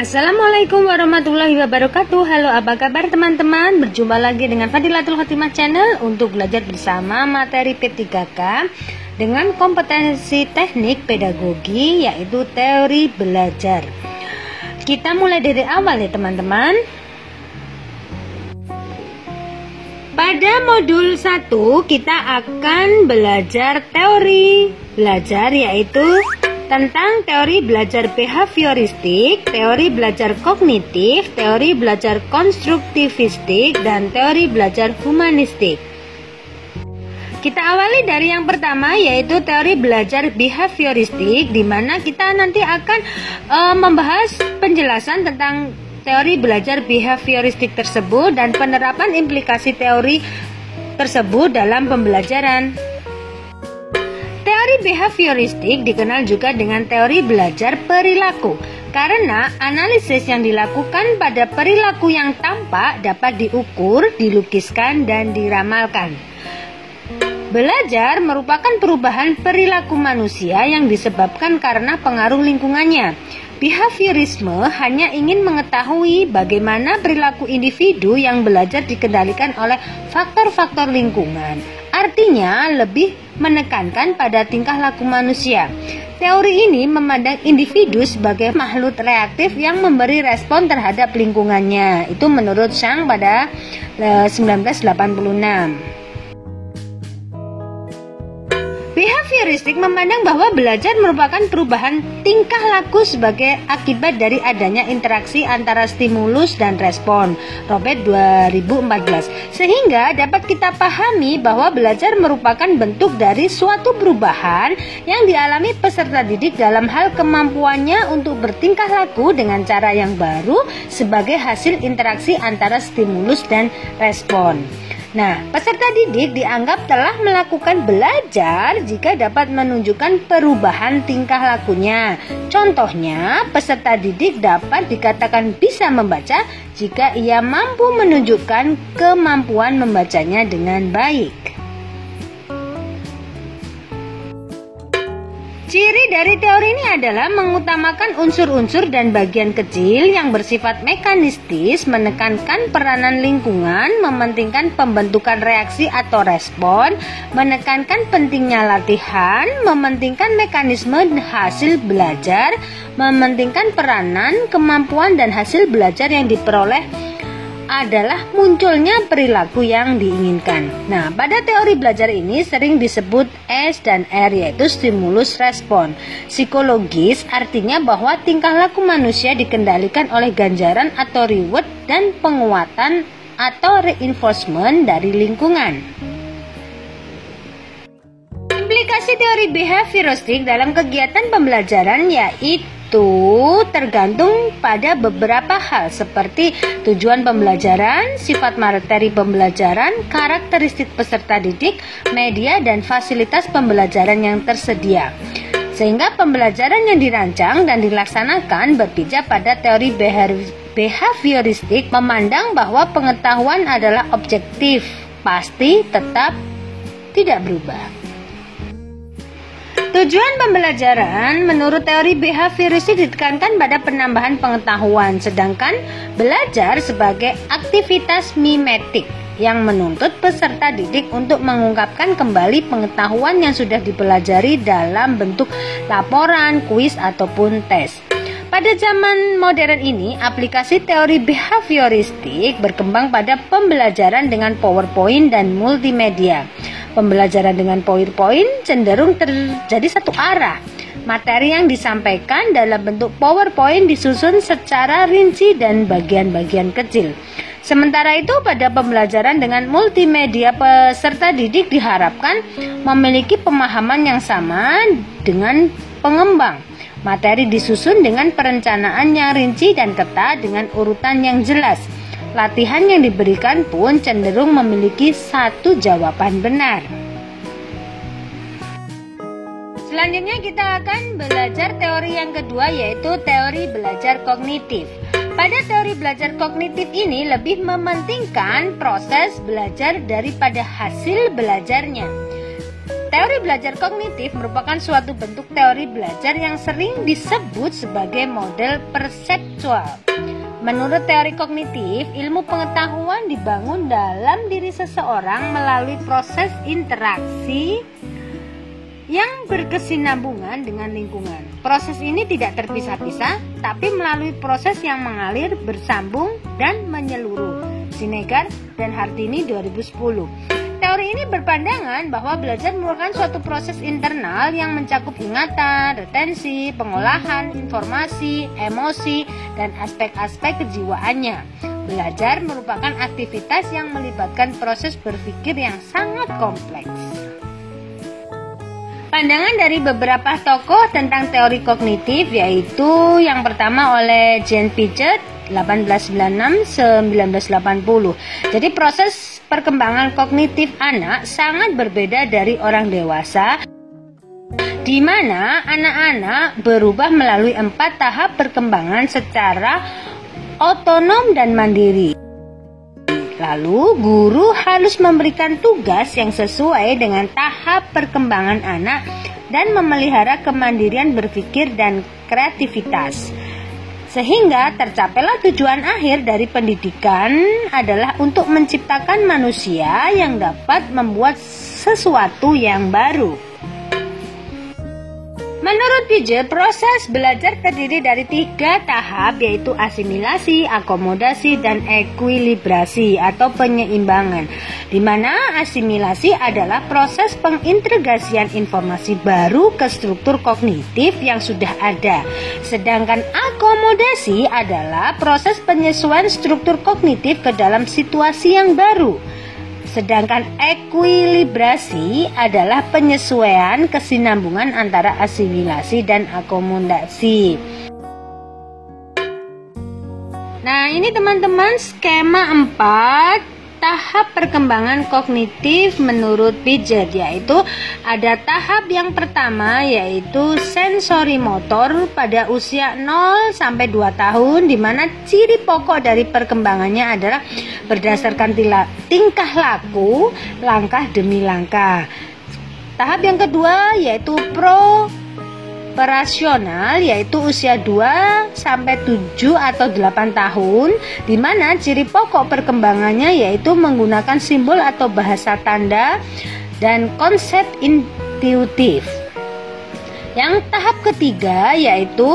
Assalamualaikum warahmatullahi wabarakatuh. Halo, apa kabar teman-teman? Berjumpa lagi dengan Fadilatul Khotimah Channel untuk belajar bersama materi P3K dengan kompetensi teknik pedagogi, yaitu teori belajar. Kita mulai dari awal ya teman-teman. Pada modul 1 kita akan belajar teori belajar, yaitu tentang teori belajar behavioristik, teori belajar kognitif, teori belajar konstruktivistik, dan teori belajar humanistik. Kita awali dari yang pertama, yaitu teori belajar behavioristik, di mana kita nanti akan membahas penjelasan tentang teori belajar behavioristik tersebut dan penerapan implikasi teori tersebut dalam pembelajaran. Teori behavioristik dikenal juga dengan teori belajar perilaku, karena analisis yang dilakukan pada perilaku yang tampak dapat diukur, dilukiskan, dan diramalkan. Belajar merupakan perubahan perilaku manusia yang disebabkan karena pengaruh lingkungannya. Behaviorisme hanya ingin mengetahui bagaimana perilaku individu yang belajar dikendalikan oleh faktor-faktor lingkungan. Artinya lebih menekankan pada tingkah laku manusia. Teori ini memandang individu sebagai makhluk reaktif yang memberi respon terhadap lingkungannya. Itu menurut Zhang pada 1986. Behavioristik memandang bahwa belajar merupakan perubahan tingkah laku sebagai akibat dari adanya interaksi antara stimulus dan respon. Robert 2014. Sehingga dapat kita pahami bahwa belajar merupakan bentuk dari suatu perubahan yang dialami peserta didik dalam hal kemampuannya untuk bertingkah laku dengan cara yang baru sebagai hasil interaksi antara stimulus dan respon. Nah, peserta didik dianggap telah melakukan belajar jika dapat menunjukkan perubahan tingkah lakunya. Contohnya, peserta didik dapat dikatakan bisa membaca jika ia mampu menunjukkan kemampuan membacanya dengan baik. Ciri dari teori ini adalah mengutamakan unsur-unsur dan bagian kecil yang bersifat mekanistis, menekankan peranan lingkungan, mementingkan pembentukan reaksi atau respon, menekankan pentingnya latihan, mementingkan mekanisme hasil belajar, mementingkan peranan, kemampuan dan hasil belajar yang diperoleh adalah munculnya perilaku yang diinginkan. Nah, pada teori belajar ini sering disebut S dan R, yaitu stimulus respon. Psikologis artinya bahwa tingkah laku manusia dikendalikan oleh ganjaran atau reward dan penguatan atau reinforcement dari lingkungan. Implikasi teori behavioristik dalam kegiatan pembelajaran yaitu tergantung pada beberapa hal seperti tujuan pembelajaran, sifat materi pembelajaran, karakteristik peserta didik, media dan fasilitas pembelajaran yang tersedia. Sehingga pembelajaran yang dirancang dan dilaksanakan berpijak pada teori behavioristik memandang bahwa pengetahuan adalah objektif, pasti, tetap, tidak berubah. Tujuan pembelajaran menurut teori behavioristik ditekankan pada penambahan pengetahuan, sedangkan belajar sebagai aktivitas mimetik yang menuntut peserta didik untuk mengungkapkan kembali pengetahuan yang sudah dipelajari dalam bentuk laporan, kuis, ataupun tes. Pada zaman modern ini, aplikasi teori behavioristik berkembang pada pembelajaran dengan PowerPoint dan multimedia. Pembelajaran dengan PowerPoint cenderung terjadi satu arah. Materi yang disampaikan dalam bentuk PowerPoint disusun secara rinci dan bagian-bagian kecil. Sementara itu, pada pembelajaran dengan multimedia, peserta didik diharapkan memiliki pemahaman yang sama dengan pengembang. Materi disusun dengan perencanaan yang rinci dan ketat dengan urutan yang jelas. Latihan yang diberikan pun cenderung memiliki satu jawaban benar. Selanjutnya kita akan belajar teori yang kedua, yaitu teori belajar kognitif. Pada teori belajar kognitif ini lebih mementingkan proses belajar daripada hasil belajarnya. Teori belajar kognitif merupakan suatu bentuk teori belajar yang sering disebut sebagai model perseptual. Menurut teori kognitif, ilmu pengetahuan dibangun dalam diri seseorang melalui proses interaksi yang berkesinambungan dengan lingkungan. Proses ini tidak terpisah-pisah, tapi melalui proses yang mengalir, bersambung, dan menyeluruh. Sinegar dan Hardini 2010. Teori ini berpandangan bahwa belajar merupakan suatu proses internal yang mencakup ingatan, retensi, pengolahan informasi, emosi, dan aspek-aspek kejiwaannya. Belajar merupakan aktivitas yang melibatkan proses berpikir yang sangat kompleks. Pandangan dari beberapa tokoh tentang teori kognitif yaitu yang pertama oleh Jean Piaget 1896-1980. Jadi proses perkembangan kognitif anak sangat berbeda dari orang dewasa, di mana anak-anak berubah melalui 4 tahap perkembangan secara otonom dan mandiri. Lalu guru harus memberikan tugas yang sesuai dengan tahap perkembangan anak dan memelihara kemandirian berpikir dan kreativitas. Sehingga tercapailah tujuan akhir dari pendidikan adalah untuk menciptakan manusia yang dapat membuat sesuatu yang baru. Menurut Piaget, proses belajar terdiri dari 3 tahap yaitu asimilasi, akomodasi, dan ekuilibrasi atau penyeimbangan. Di mana asimilasi adalah proses pengintegrasian informasi baru ke struktur kognitif yang sudah ada. Sedangkan akomodasi adalah proses penyesuaian struktur kognitif ke dalam situasi yang baru. Sedangkan ekuilibrasi adalah penyesuaian kesinambungan antara asimilasi dan akomodasi. Nah, ini teman-teman skema 4 tahap perkembangan kognitif menurut Piaget, yaitu ada tahap yang pertama yaitu sensori motor pada usia 0 sampai 2 tahun, di mana ciri pokok dari perkembangannya adalah berdasarkan tingkah laku, langkah demi langkah. Tahap yang kedua yaitu operasional, yaitu usia 2 sampai 7 atau 8 tahun, di mana ciri pokok perkembangannya yaitu menggunakan simbol atau bahasa tanda dan konsep intuitif. Yang tahap ketiga yaitu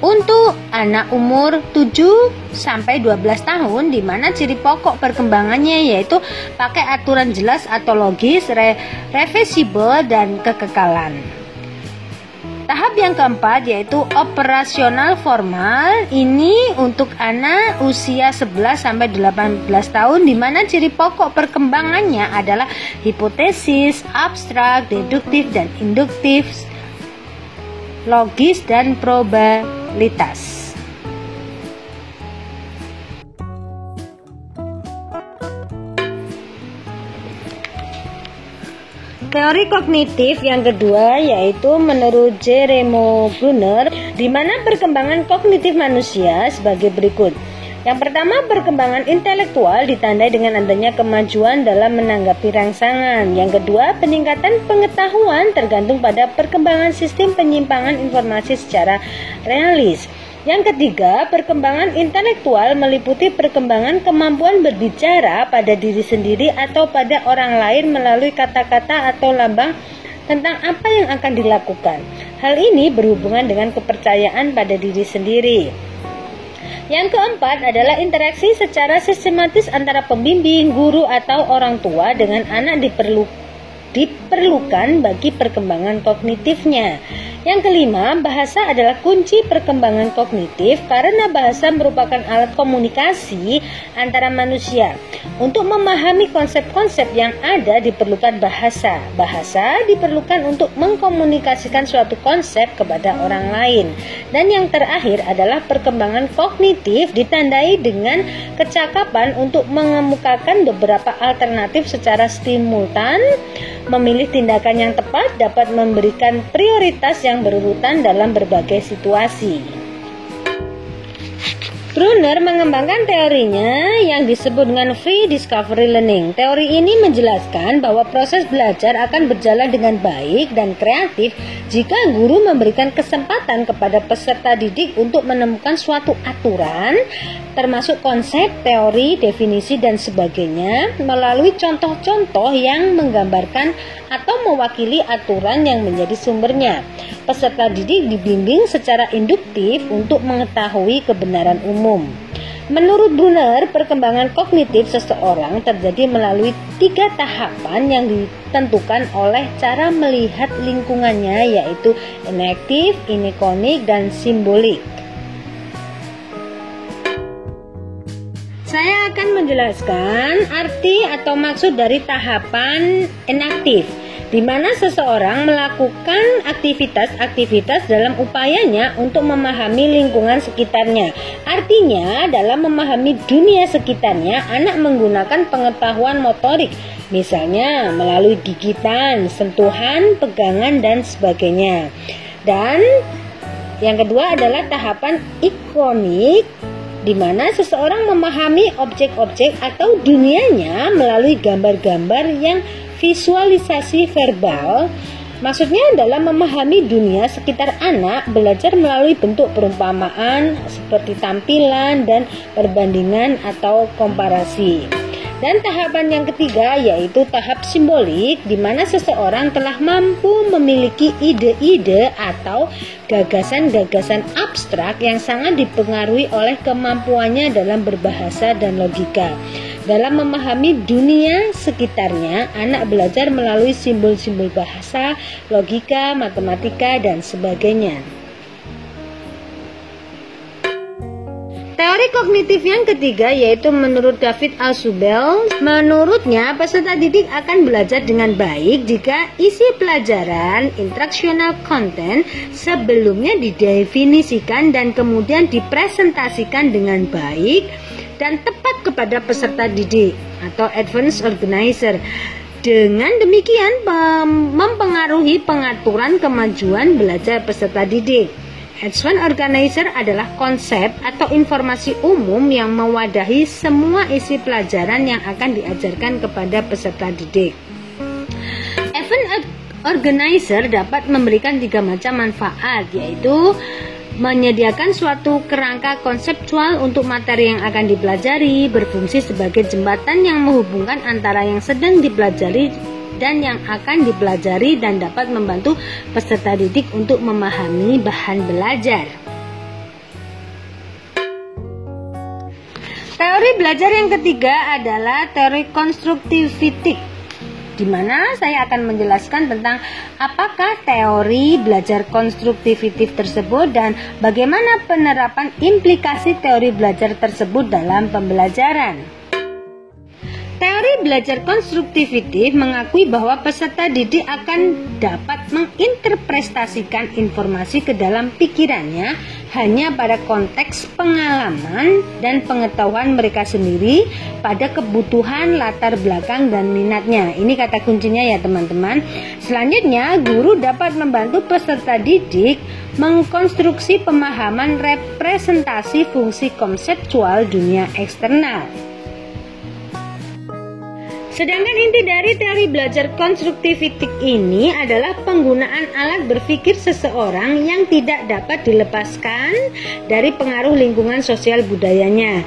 untuk anak umur 7 sampai 12 tahun, di mana ciri pokok perkembangannya yaitu pakai aturan jelas atau logis, reversibel, dan kekekalan. Tahap yang keempat yaitu operasional formal. Ini untuk anak usia 11 sampai 18 tahun, di mana ciri pokok perkembangannya adalah hipotesis, abstrak, deduktif dan induktif, logis dan probabilitas. Teori kognitif yang kedua yaitu menurut Jerome Bruner, di mana perkembangan kognitif manusia sebagai berikut. Yang pertama, perkembangan intelektual ditandai dengan adanya kemajuan dalam menanggapi rangsangan. Yang kedua, peningkatan pengetahuan tergantung pada perkembangan sistem penyimpangan informasi secara realis. Yang ketiga, perkembangan intelektual meliputi perkembangan kemampuan berbicara pada diri sendiri atau pada orang lain melalui kata-kata atau lambang tentang apa yang akan dilakukan. Hal ini berhubungan dengan kepercayaan pada diri sendiri. Yang keempat adalah interaksi secara sistematis antara pembimbing, guru, atau orang tua dengan anak diperlukan bagi perkembangan kognitifnya. Yang kelima, bahasa adalah kunci perkembangan kognitif karena bahasa merupakan alat komunikasi antara manusia. Untuk memahami konsep-konsep yang ada diperlukan bahasa. Bahasa diperlukan untuk mengkomunikasikan suatu konsep kepada orang lain. Dan yang terakhir adalah perkembangan kognitif ditandai dengan kecakapan untuk mengemukakan beberapa alternatif secara simultan, memilih tindakan yang tepat, dapat memberikan prioritas yang berurutan dalam berbagai situasi. Brunner mengembangkan teorinya yang disebut dengan free discovery learning. Teori ini menjelaskan bahwa proses belajar akan berjalan dengan baik dan kreatif jika guru memberikan kesempatan kepada peserta didik untuk menemukan suatu aturan, termasuk konsep, teori, definisi, dan sebagainya, melalui contoh-contoh yang menggambarkan atau mewakili aturan yang menjadi sumbernya. Peserta didik dibimbing secara induktif untuk mengetahui kebenaran umum. Menurut Brunner, perkembangan kognitif seseorang terjadi melalui 3 tahapan yang ditentukan oleh cara melihat lingkungannya, yaitu enaktif, ikonik, dan simbolik. Saya akan menjelaskan arti atau maksud dari tahapan enaktif, di mana seseorang melakukan aktivitas-aktivitas dalam upayanya untuk memahami lingkungan sekitarnya. Artinya, dalam memahami dunia sekitarnya, anak menggunakan pengetahuan motorik, misalnya melalui gigitan, sentuhan, pegangan, dan sebagainya. Dan yang kedua adalah tahapan ikonik, di mana seseorang memahami objek-objek atau dunianya melalui gambar-gambar yang visualisasi verbal. Maksudnya adalah memahami dunia sekitar anak, belajar melalui bentuk perumpamaan seperti tampilan dan perbandingan atau komparasi. Dan tahapan yang ketiga yaitu tahap simbolik, di mana seseorang telah mampu memiliki ide-ide atau gagasan-gagasan abstrak yang sangat dipengaruhi oleh kemampuannya dalam berbahasa dan logika. Dalam memahami dunia sekitarnya, anak belajar melalui simbol-simbol bahasa, logika, matematika, dan sebagainya. Teori kognitif yang ketiga yaitu menurut David Ausubel. Menurutnya, peserta didik akan belajar dengan baik jika isi pelajaran instructional content sebelumnya didefinisikan dan kemudian dipresentasikan dengan baik dan tepat kepada peserta didik atau advanced organizer. Dengan demikian mempengaruhi pengaturan kemajuan belajar peserta didik. Advanced organizer adalah konsep atau informasi umum yang mewadahi semua isi pelajaran yang akan diajarkan kepada peserta didik. Advanced organizer dapat memberikan 3 macam manfaat, yaitu menyediakan suatu kerangka konseptual untuk materi yang akan dipelajari, berfungsi sebagai jembatan yang menghubungkan antara yang sedang dipelajari dan yang akan dipelajari, dan dapat membantu peserta didik untuk memahami bahan belajar. Teori belajar yang ketiga adalah teori konstruktivitik, di mana saya akan menjelaskan tentang apakah teori belajar konstruktivitik tersebut dan bagaimana penerapan implikasi teori belajar tersebut dalam pembelajaran. Teori belajar konstruktivitik mengakui bahwa peserta didik akan dapat menginterpretasikan informasi ke dalam pikirannya hanya pada konteks pengalaman dan pengetahuan mereka sendiri pada kebutuhan, latar belakang, dan minatnya. Ini kata kuncinya ya teman-teman. Selanjutnya, guru dapat membantu peserta didik mengkonstruksi pemahaman representasi fungsi konseptual dunia eksternal. Sedangkan inti dari teori belajar konstruktivitik ini adalah penggunaan alat berpikir seseorang yang tidak dapat dilepaskan dari pengaruh lingkungan sosial budayanya.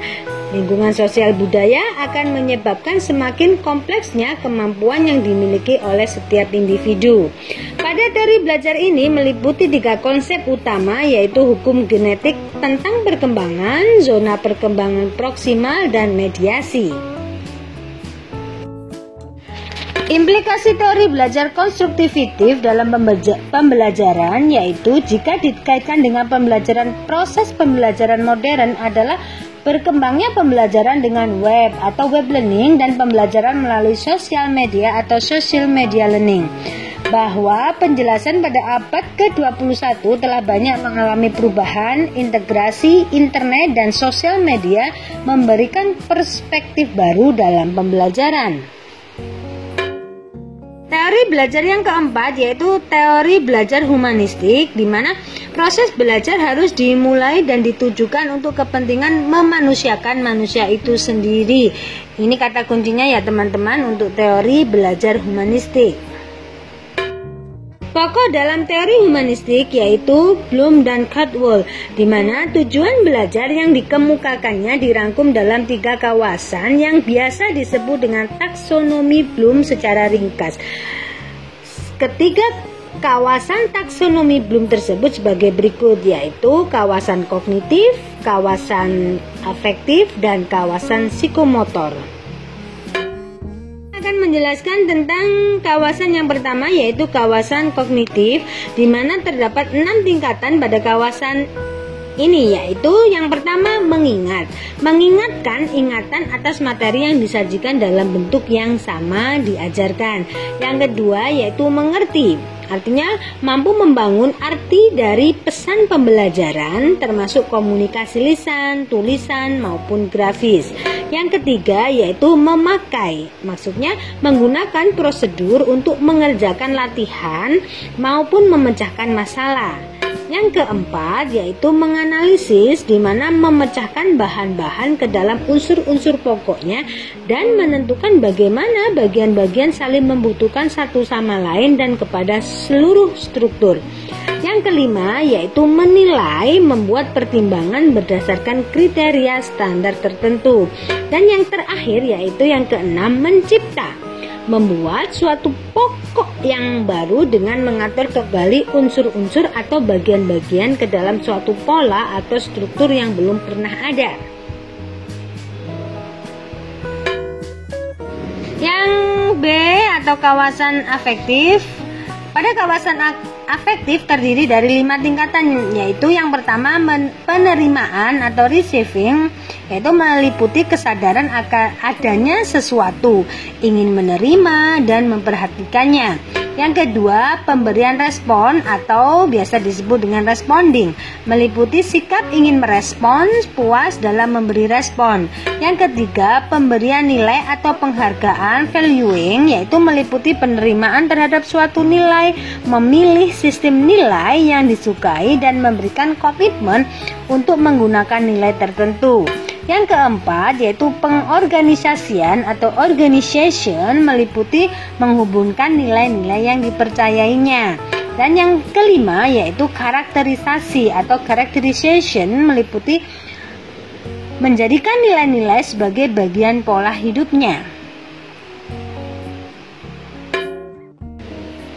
Lingkungan sosial budaya akan menyebabkan semakin kompleksnya kemampuan yang dimiliki oleh setiap individu. Pada teori belajar ini meliputi 3 konsep utama, yaitu hukum genetik tentang perkembangan, zona perkembangan proksimal, dan mediasi. Implikasi teori belajar konstruktivitif dalam pembelajaran yaitu jika dikaitkan dengan proses pembelajaran modern adalah berkembangnya pembelajaran dengan web atau web learning dan pembelajaran melalui sosial media atau social media learning. Bahwa penjelasan pada abad ke-21 telah banyak mengalami perubahan, integrasi internet dan sosial media memberikan perspektif baru dalam pembelajaran. Teori Teori belajar yang keempat yaitu teori belajar humanistik, di mana proses belajar harus dimulai dan ditujukan untuk kepentingan memanusiakan manusia itu sendiri. Ini kata kuncinya ya teman-teman untuk teori belajar humanistik. Pokok dalam teori humanistik yaitu Bloom dan Caldwell, di mana tujuan belajar yang dikemukakannya dirangkum dalam 3 kawasan yang biasa disebut dengan taksonomi Bloom secara ringkas. Ketiga kawasan taksonomi Bloom tersebut sebagai berikut, yaitu kawasan kognitif, kawasan afektif, dan kawasan psikomotor. Akan menjelaskan tentang kawasan yang pertama yaitu kawasan kognitif, di mana terdapat 6 tingkatan pada kawasan ini, yaitu yang pertama mengingatkan ingatan atas materi yang disajikan dalam bentuk yang sama diajarkan. Yang kedua yaitu mengerti, artinya mampu membangun arti dari pesan pembelajaran termasuk komunikasi lisan, tulisan maupun grafis. Yang ketiga yaitu memakai, maksudnya menggunakan prosedur untuk mengerjakan latihan maupun memecahkan masalah. Yang keempat yaitu menganalisis, di mana memecahkan bahan-bahan ke dalam unsur-unsur pokoknya dan menentukan bagaimana bagian-bagian saling membutuhkan satu sama lain dan kepada seluruh struktur. Yang kelima yaitu menilai, membuat pertimbangan berdasarkan kriteria standar tertentu. Dan yang terakhir yaitu yang keenam, mencipta, membuat suatu pokok yang baru dengan mengatur kembali unsur-unsur atau bagian-bagian ke dalam suatu pola atau struktur yang belum pernah ada. Yang B atau kawasan afektif. Pada kawasan afektif terdiri dari 5 tingkatan, yaitu yang pertama penerimaan atau receiving, yaitu meliputi kesadaran akan adanya sesuatu, ingin menerima dan memperhatikannya. Yang kedua, pemberian respon atau biasa disebut dengan responding, meliputi sikap ingin merespons, puas dalam memberi respon. Yang ketiga, pemberian nilai atau penghargaan, valuing, yaitu meliputi penerimaan terhadap suatu nilai, memilih sistem nilai yang disukai dan memberikan komitmen untuk menggunakan nilai tertentu. Yang keempat yaitu pengorganisasian atau organization, meliputi menghubungkan nilai-nilai yang dipercayainya. Dan yang kelima yaitu karakterisasi atau characterization, meliputi menjadikan nilai-nilai sebagai bagian pola hidupnya.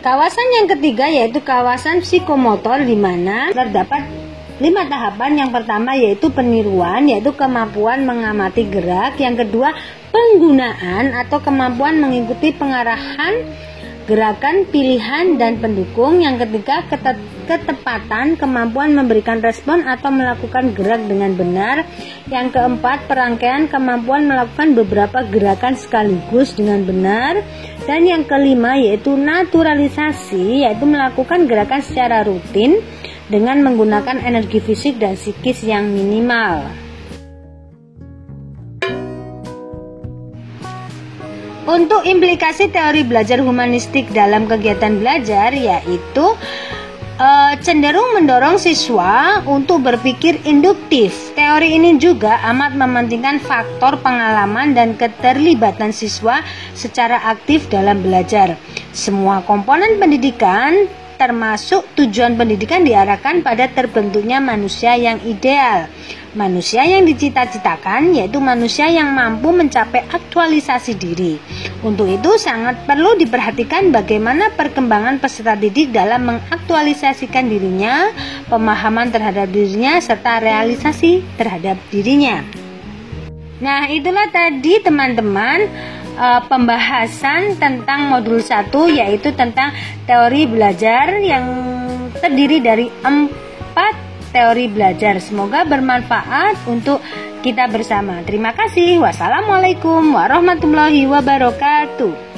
Kawasan yang ketiga yaitu kawasan psikomotor, di mana terdapat 5 tahapan. Yang pertama yaitu peniruan, yaitu kemampuan mengamati gerak. Yang kedua, penggunaan atau kemampuan mengikuti pengarahan gerakan, pilihan, dan pendukung. Yang ketiga, ketepatan, kemampuan memberikan respon atau melakukan gerak dengan benar. Yang keempat, perangkaian, kemampuan melakukan beberapa gerakan sekaligus dengan benar. Dan yang kelima yaitu naturalisasi, yaitu melakukan gerakan secara rutin dengan menggunakan energi fisik dan psikis yang minimal. Untuk implikasi teori belajar humanistik dalam kegiatan belajar, yaitu cenderung mendorong siswa untuk berpikir induktif. Teori ini juga amat mementingkan faktor pengalaman dan keterlibatan siswa secara aktif dalam belajar. Semua komponen pendidikan termasuk tujuan pendidikan diarahkan pada terbentuknya manusia yang ideal. Manusia yang dicita-citakan yaitu manusia yang mampu mencapai aktualisasi diri. Untuk itu sangat perlu diperhatikan bagaimana perkembangan peserta didik dalam mengaktualisasikan dirinya, pemahaman terhadap dirinya, serta realisasi terhadap dirinya. Nah, itulah tadi teman-teman pembahasan tentang modul 1, yaitu tentang teori belajar yang terdiri dari 4 teori belajar. Semoga bermanfaat untuk kita bersama. Terima kasih. Wassalamualaikum warahmatullahi wabarakatuh.